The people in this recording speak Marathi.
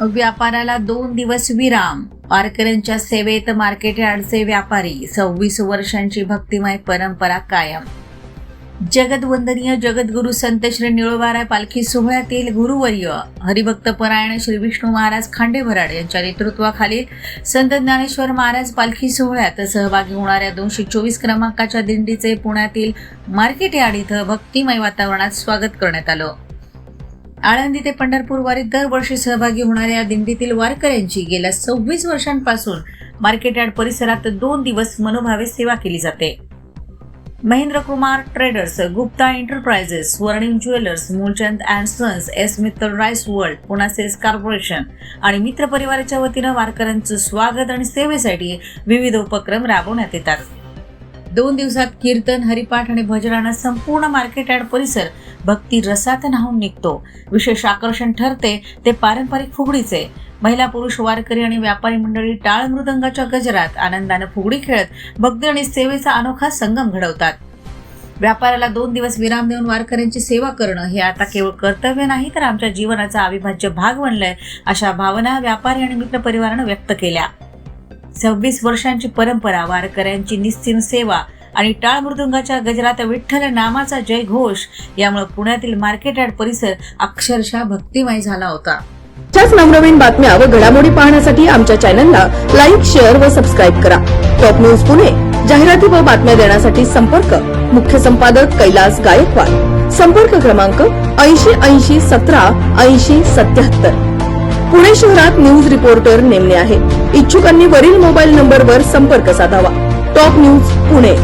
व्यापाराला 2 दिवस विराम. वारकऱ्यांच्या सेवेत मार्केट यार्डचे व्यापारी. 26 वर्षांची भक्तिमय परंपरा कायम. जगदवंदनीय जगद्गुरु संत श्री निळोबाराय पालखी सोहळ्यातील गुरुवर्य हरिभक्त परायण श्री विष्णू महाराज खांडेभराड यांच्या नेतृत्वाखालील संत ज्ञानेश्वर महाराज पालखी सोहळ्यात सहभागी होणाऱ्या 224 क्रमांकाच्या दिंडीचे पुण्यातील मार्केट यार्ड इथं भक्तिमय वातावरणात स्वागत करण्यात आलं. आळंदी ते पंढरपूर वारीत दरवर्षी सहभागी होणाऱ्या या दिंडीतील वारकऱ्यांची गेल्या 26 वर्षांपासून मार्केट यार्ड परिसरात 2 दिवस मनोभावे सेवा केली जाते. Mahendra Kumar traders, Gupta enterprises, Swarnim jewellers, Moolchand and sons, S Mittal rice world, Pune sales corporation आणि मित्र परिवाराच्या वतीनं वारकऱ्यांचं स्वागत आणि सेवेसाठी विविध उपक्रम राबवण्यात येतात. 2 दिवसात कीर्तन, हरिपाठ आणि भजनानं संपूर्ण मार्केट यार्ड परिसर भक्ती रसात न्हाऊन निघतो. विशेष आकर्षण ठरते ते पारंपरिक फुगडीचे. महिला, पुरुष, वारकरी आणि व्यापारी मंडळी टाळ मृदंगाच्या गजरात आनंदाने फुगडी खेळत भक्ती आणि सेवेचा अनोखा संगम घडवतात. व्यापाराला 2 दिवस विराम देऊन वारकऱ्यांची सेवा करणं हे आता केवळ कर्तव्य नाही तर आमच्या जीवनाचा अविभाज्य भाग बनलाय, अशा भावना व्यापारी आणि मित्र परिवारानं व्यक्त केल्या. 26 वर्षांची परंपरा, वारकऱ्यांची निस्सीम सेवा आणि टाळ मृदुंगाच्या गजरात विठ्ठल नामाचा जय घोष यामुळे पुण्यातील मार्केट यार्ड परिसर अक्षरशः भक्तिमय झाला होता. अशाच नवनवीन बातम्या व घडामोडी पाहण्यासाठी आमच्या चॅनलला लाईक, शेअर व सबस्क्राईब करा. Top news Pune. जाहिराती व बातम्या देण्यासाठी संपर्क मुख्य संपादक कैलास गायकवाड. संपर्क क्रमांक 8080 17 80 77. पुणे शहरात न्यूज रिपोर्टर नेमणे आहे. इच्छुकांनी वरील मोबाईल नंबरवर संपर्क साधावा. Top news Pune.